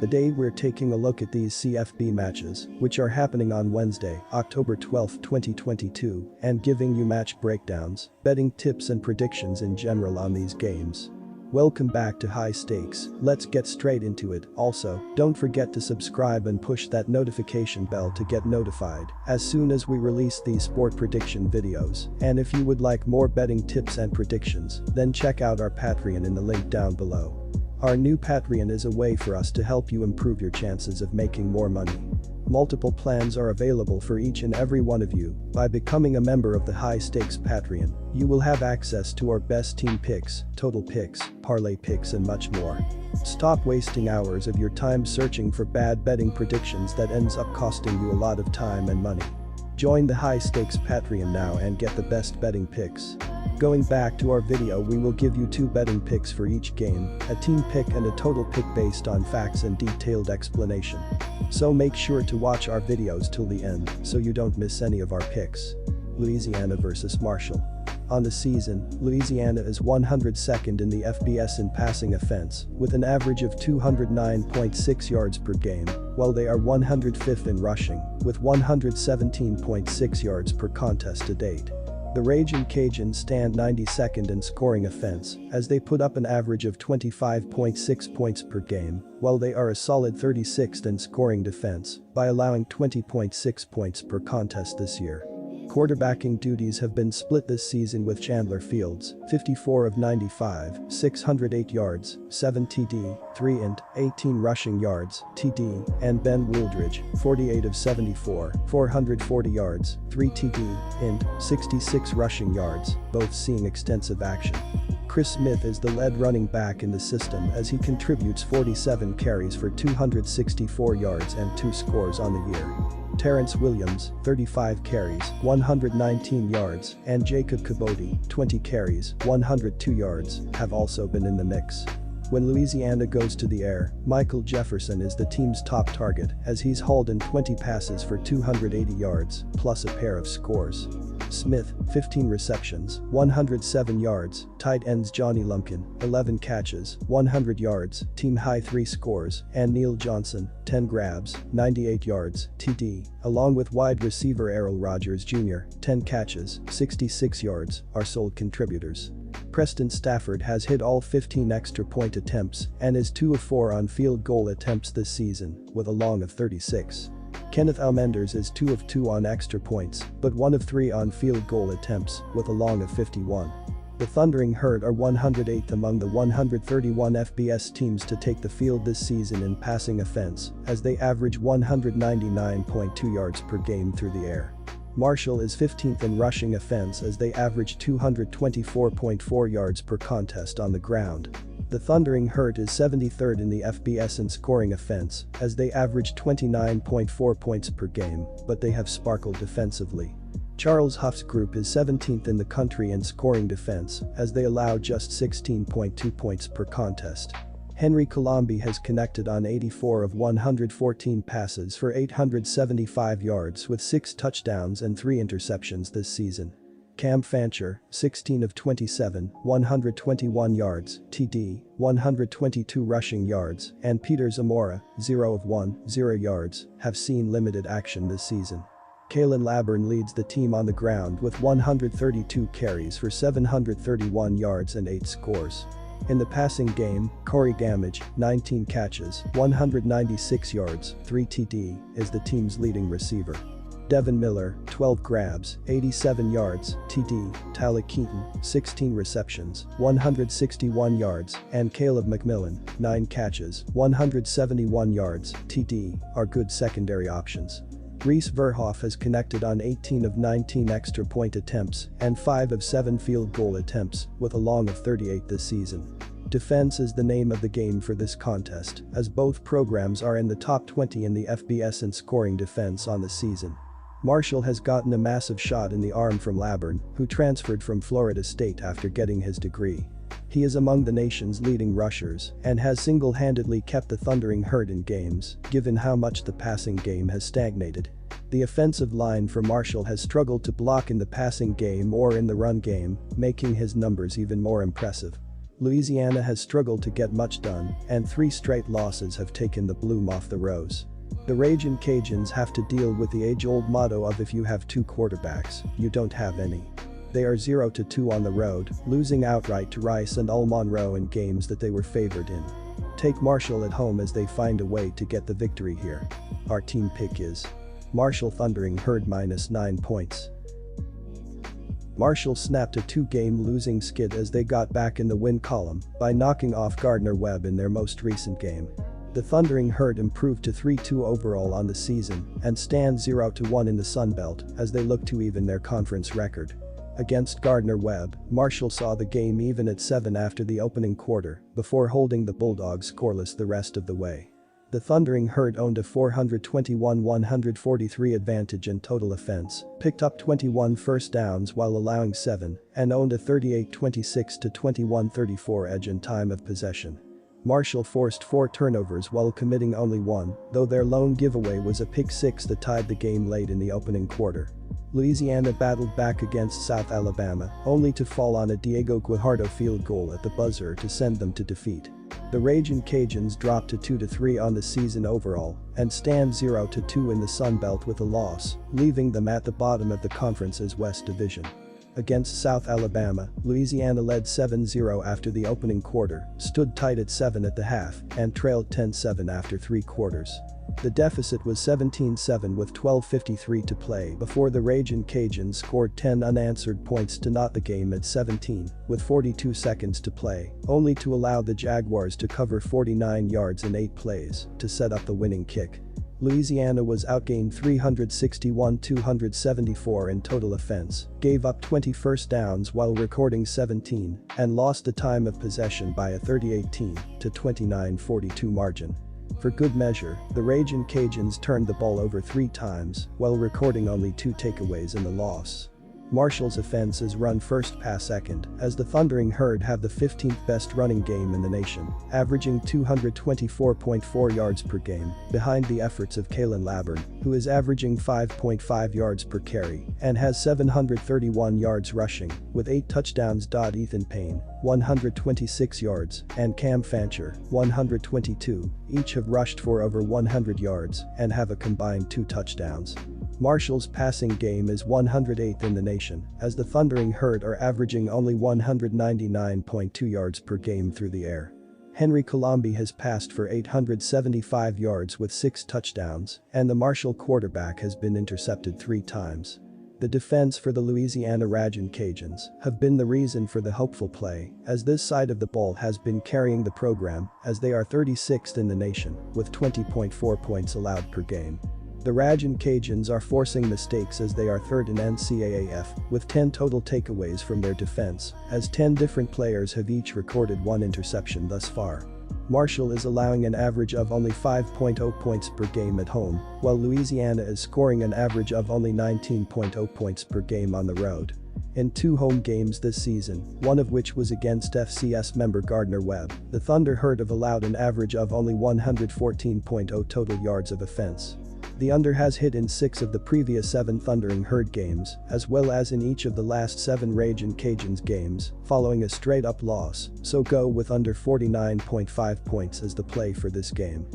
Today we're taking a look at these CFB matches, which are happening on Wednesday, October 12, 2022, and giving you match breakdowns, betting tips and predictions in general on these games. Welcome back to High Stakes, let's get straight into it. Also, don't forget to subscribe and push that notification bell to get notified as soon as we release these sport prediction videos. And if you would like more betting tips and predictions, then check out our Patreon in the link down below. Our new Patreon is a way for us to help you improve your chances of making more money. Multiple plans are available for each and every one of you. By becoming a member of the High Stakes Patreon, you will have access to our best team picks, total picks, parlay picks and much more. Stop wasting hours of your time searching for bad betting predictions that ends up costing you a lot of time and money. Join the High Stakes Patreon now and get the best betting picks. Going back to our video, we will give you 2 betting picks for each game, a team pick and a total pick based on facts and detailed explanation. So make sure to watch our videos till the end so you don't miss any of our picks. Louisiana versus Marshall. On the season, Louisiana is 102nd in the FBS in passing offense, with an average of 209.6 yards per game, while they are 105th in rushing, with 117.6 yards per contest to date. The Ragin Cajuns stand 92nd in scoring offense, as they put up an average of 25.6 points per game, while they are a solid 36th in scoring defense, by allowing 20.6 points per contest this year. Quarterbacking duties have been split this season with Chandler Fields, 54 of 95, 608 yards, 7 TD, 3 INT, 18 rushing yards, TD, and Ben Wooldridge, 48 of 74, 440 yards, 3 TD, INT, 66 rushing yards, both seeing extensive action. Chris Smith is the lead running back in the system as he contributes 47 carries for 264 yards and 2 scores on the year. Terrence Williams, 35 carries, 119 yards, and Jacob Caboti, 20 carries, 102 yards, have also been in the mix. When Louisiana goes to the air, Michael Jefferson is the team's top target as he's hauled in 20 passes for 280 yards, plus a pair of scores. Smith, 15 receptions, 107 yards, tight ends Johnny Lumpkin, 11 catches, 100 yards, team high 3 scores, and Neil Johnson, 10 grabs, 98 yards, TD, along with wide receiver Errol Rogers Jr., 10 catches, 66 yards, are sole contributors. Preston Stafford has hit all 15 extra point attempts and is 2 of 4 on field goal attempts this season, with a long of 36. Kenneth Almenders is 2 of 2 on extra points, but 1 of 3 on field goal attempts, with a long of 51. The Thundering Herd are 108th among the 131 FBS teams to take the field this season in passing offense, as they average 199.2 yards per game through the air. Marshall is 15th in rushing offense as they average 224.4 yards per contest on the ground. The Thundering Herd is 73rd in the FBS in scoring offense as they average 29.4 points per game, but they have sparkled defensively. Charles Huff's group is 17th in the country in scoring defense as they allow just 16.2 points per contest. Henry Colombi has connected on 84 of 114 passes for 875 yards with 6 touchdowns and 3 interceptions this season. Cam Fancher, 16 of 27, 121 yards, TD, 122 rushing yards, and Peter Zamora, 0 of 1, 0 yards, have seen limited action this season. Kalen Laburn leads the team on the ground with 132 carries for 731 yards and 8 scores. In the passing game, Corey Gamage, 19 catches, 196 yards, 3 TD, is the team's leading receiver. Devin Miller, 12 grabs, 87 yards, TD, Tyler Keaton, 16 receptions, 161 yards, and Caleb McMillan, 9 catches, 171 yards, TD, are good secondary options. Reese Verhoff has connected on 18 of 19 extra point attempts and 5 of 7 field goal attempts, with a long of 38 this season. Defense is the name of the game for this contest, as both programs are in the top 20 in the FBS in scoring defense on the season. Marshall has gotten a massive shot in the arm from Laburn, who transferred from Florida State after getting his degree. He is among the nation's leading rushers and has single-handedly kept the Thundering Herd in games, given how much the passing game has stagnated. The offensive line for Marshall has struggled to block in the passing game or in the run game, making his numbers even more impressive. Louisiana has struggled to get much done, and 3 straight losses have taken the bloom off the rose. The Ragin Cajuns have to deal with the age-old motto of if you have 2 quarterbacks, you don't have any. They are 0-2 on the road, losing outright to Rice and Ulm Monroe in games that they were favored in. Take Marshall at home as they find a way to get the victory here. Our team pick is Marshall Thundering Herd -9 points. Marshall snapped a 2-game losing skid as they got back in the win column by knocking off Gardner-Webb in their most recent game. The Thundering Herd improved to 3-2 overall on the season and stand 0-1 in the Sun Belt as they look to even their conference record. Against Gardner-Webb, Marshall saw the game even at 7 after the opening quarter before holding the Bulldogs scoreless the rest of the way. The Thundering Herd owned a 421-143 advantage in total offense, picked up 21 first downs while allowing 7, and owned a 38-26-21-34 edge in time of possession. Marshall forced 4 turnovers while committing only 1, though their lone giveaway was a pick 6 that tied the game late in the opening quarter. Louisiana battled back against South Alabama, only to fall on a Diego Guajardo field goal at the buzzer to send them to defeat. The Ragin Cajuns dropped to 2-3 on the season overall and stand 0-2 in the Sun Belt with a loss, leaving them at the bottom of the conference's West Division. Against South Alabama, Louisiana led 7-0 after the opening quarter, stood tight at 7 at the half, and trailed 10-7 after 3 quarters. The deficit was 17-7 with 12:53 to play before the Ragin Cajuns scored 10 unanswered points to knot the game at 17 with 42 seconds to play, only to allow the Jaguars to cover 49 yards in 8 plays to set up the winning kick. Louisiana was outgained 361-274 in total offense, gave up 20 first downs while recording 17, and lost the time of possession by a 30-18-29-42 margin. For good measure, the Ragin Cajuns turned the ball over 3 times while recording only 2 takeaways in the loss. Marshall's offense is run first pass second as the Thundering Herd have the 15th best running game in the nation, averaging 224.4 yards per game, behind the efforts of Kalen Laburn, who is averaging 5.5 yards per carry and has 731 yards rushing, with 8 touchdowns. Ethan Payne, 126 yards, and Cam Fancher, 122, each have rushed for over 100 yards and have a combined 2 touchdowns. Marshall's passing game is 108th in the nation, as the Thundering Herd are averaging only 199.2 yards per game through the air. Henry Colombi has passed for 875 yards with 6 touchdowns, and the Marshall quarterback has been intercepted 3 times. The defense for the Louisiana Ragin Cajuns have been the reason for the hopeful play, as this side of the ball has been carrying the program, as they are 36th in the nation, with 20.4 points allowed per game. The Ragin Cajuns are forcing mistakes as they are 3rd in NCAAF, with 10 total takeaways from their defense, as 10 different players have each recorded 1 interception thus far. Marshall is allowing an average of only 5.0 points per game at home, while Louisiana is scoring an average of only 19.0 points per game on the road. In 2 home games this season, one of which was against FCS member Gardner-Webb, the Thunder Herd have allowed an average of only 114.0 total yards of offense. The under has hit in 6 of the previous 7 Thundering Herd games, as well as in each of the last 7 Ragin Cajuns games, following a straight-up loss, so go with under 49.5 points as the play for this game.